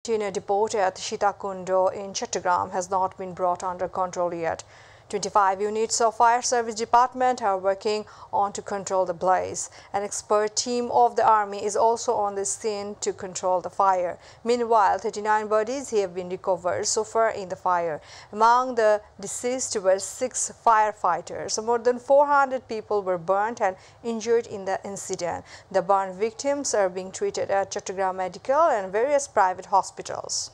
container depot at Sitakundo in Chattogram has not been brought under control yet. 25 units of fire service department are working on to control the blaze. An expert team of the army is also on the scene to control the fire. Meanwhile, 39 bodies have been recovered so far in the fire. Among the deceased were 6 firefighters. More than 400 people were burnt and injured in the incident. The burn victims are being treated at Chattogram Medical and various private hospitals.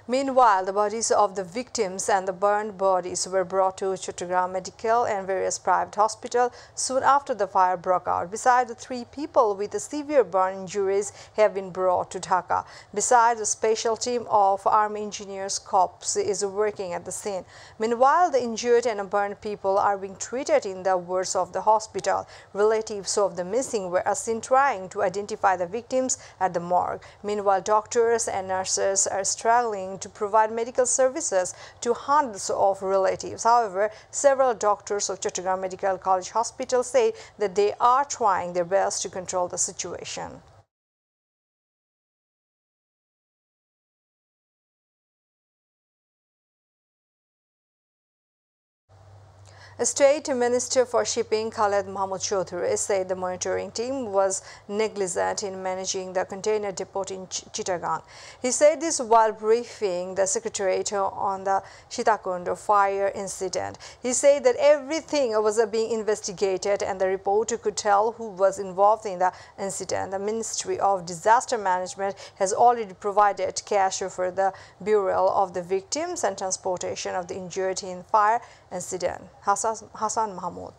Meanwhile, the bodies of the victims and the burned bodies were brought to Chattogram Medical and various private hospitals soon after the fire broke out. Besides, the 3 people with severe burn injuries have been brought to Dhaka. Besides, a special team of Army Engineers Corps is working at the scene. Meanwhile, the injured and burned people are being treated in the wards of the hospital. Relatives of the missing were seen trying to identify the victims at the morgue. Meanwhile, doctors and nurses are struggling to provide medical services to hundreds of relatives. However, several doctors of Chattogram Medical College Hospital say that they are trying their best to control the situation. State Minister for Shipping Khaled Mahmood Chaudhary said the monitoring team was negligent in managing the container depot in Chittagong. He said this while briefing the Secretariat on the Sitakundo fire incident. He said that everything was being investigated and the report could tell who was involved in the incident. The Ministry of Disaster Management has already provided cash for the burial of the victims and transportation of the injured in fire incident. Hassan Mahmood.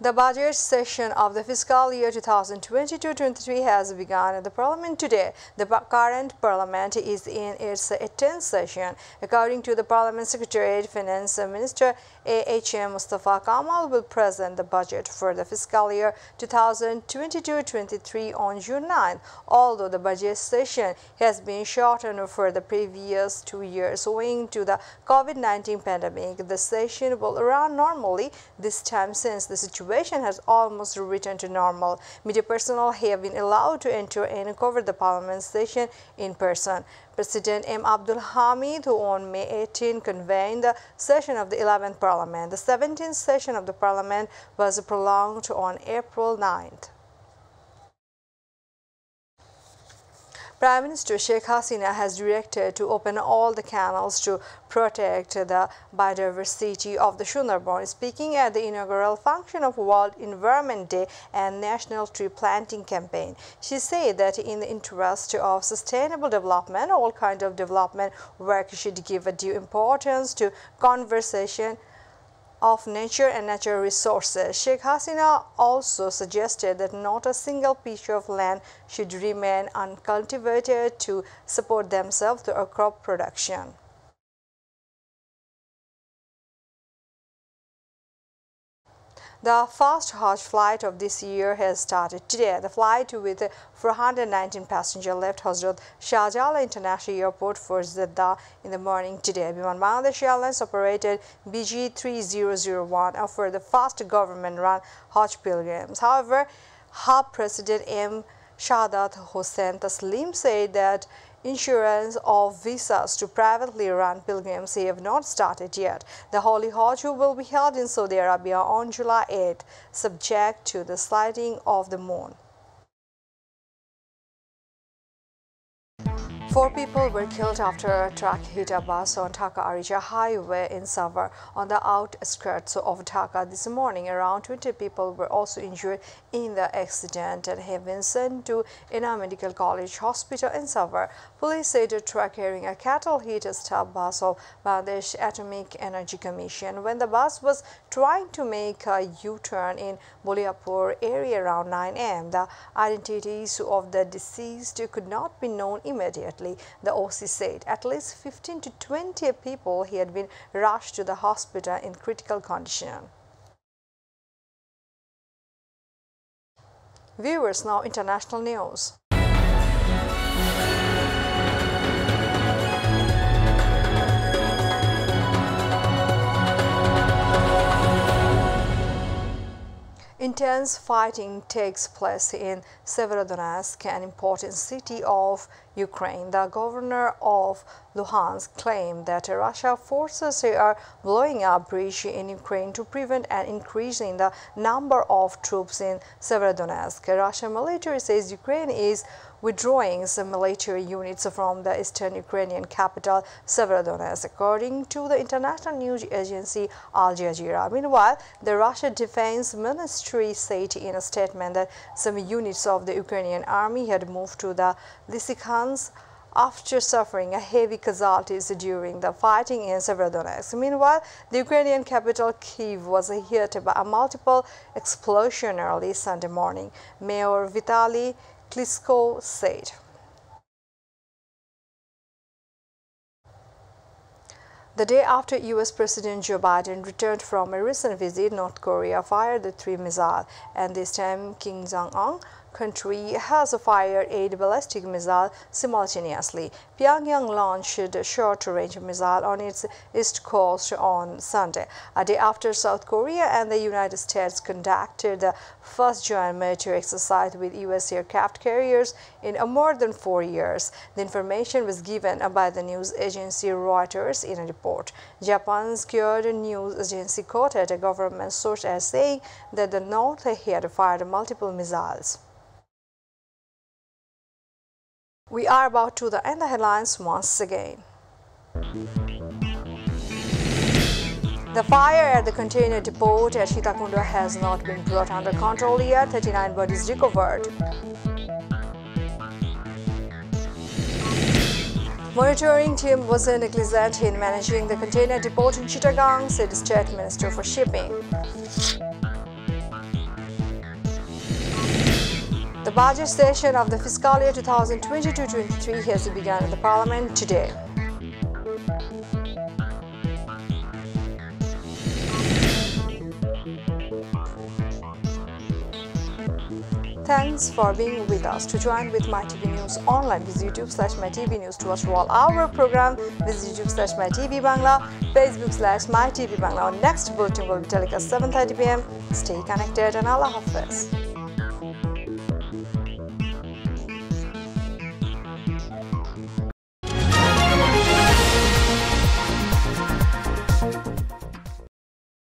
The budget session of the fiscal year 2022-23 has begun at the Parliament today. The current Parliament is in its 18th session. According to the Parliament Secretariat, Finance Minister A.H.M. Mustafa Kamal will present the budget for the fiscal year 2022-23 on June 9. Although the budget session has been shortened for the previous 2 years owing to the COVID-19 pandemic, the session will run normally this time since the situation has almost returned to normal. Media personnel have been allowed to enter and cover the Parliament session in person. President M. Abdul Hamid, who on May 18 convened the session of the 11th Parliament. The 17th session of the Parliament was prolonged on April 9th. Prime Minister Sheikh Hasina has directed to open all the canals to protect the biodiversity of the Sundarban. Speaking at the inaugural function of World Environment Day and National Tree Planting Campaign, she said that in the interest of sustainable development, all kinds of development work should give a due importance to conservation of nature and natural resources. Sheikh Hasina also suggested that not a single piece of land should remain uncultivated to support themselves through crop production. The first Hajj flight of this year has started today. The flight with 419 passengers left Hazrat Shahjalan International Airport for Zilla in the morning today. Biman Bangladesh Airlines operated BG 3001 for the first government-run Hajj pilgrims. However, Hub President M. Shahadat Hossain Taslim said that insurance of visas to privately run pilgrims have not started yet. The Holy Hajj will be held in Saudi Arabia on July 8, subject to the sliding of the moon. 4 people were killed after a truck hit a bus on Dhaka-Arija Highway in Savar on the outskirts of Dhaka this morning. Around 20 people were also injured in the accident and have been sent to Ina Medical College Hospital in Savar. Police said a truck carrying a cattle hit a staff bus of Bangladesh Atomic Energy Commission when the bus was trying to make a U-turn in Boliapur area around 9 a.m. The identities of the deceased could not be known immediately. The OC said at least 15 to 20 people had been rushed to the hospital in critical condition. Viewers, now international news. Intense fighting takes place in Severodonetsk, an important city of Ukraine. The governor of Luhansk claimed that Russian forces are blowing up bridge in Ukraine to prevent an increase in the number of troops in Severodonetsk. Russian military says Ukraine is withdrawing some military units from the eastern Ukrainian capital Severodonetsk, according to the international news agency Al Jazeera. Meanwhile, the Russian Defense Ministry said in a statement that some units of the Ukrainian army had moved to the Lysychansk after suffering a heavy casualties during the fighting in Severodonetsk. Meanwhile, the Ukrainian capital Kyiv was hit by a multiple explosion early Sunday morning, Mayor Vitaly Klitschko said. The day after U.S. President Joe Biden returned from a recent visit, North Korea fired the 3 missiles, and this time Kim Jong-un country has fired 8 ballistic missiles simultaneously. Pyongyang launched a short-range missile on its east coast on Sunday, a day after South Korea and the United States conducted the first joint military exercise with U.S. aircraft carriers in more than 4 years. The information was given by the news agency Reuters in a report. Japan's Kyodo news agency quoted a government source as saying that the North had fired multiple missiles. We are about to end the headlines once again. The fire at the container depot at Sitakunta has not been brought under control yet. 39 bodies recovered. Monitoring team was negligent in managing the container depot in Chittagong, said State Minister for Shipping. The budget session of the fiscal year 2022-23 has begun in the Parliament today. Thanks for being with us. To join with MyTV News online, visit YouTube/MyTV News. To watch all our program, visit YouTube/MyTV Bangla, Facebook/MyTV Bangla. Our next bulletin will be telecast 7:30 p.m. Stay connected and Allah Hafiz.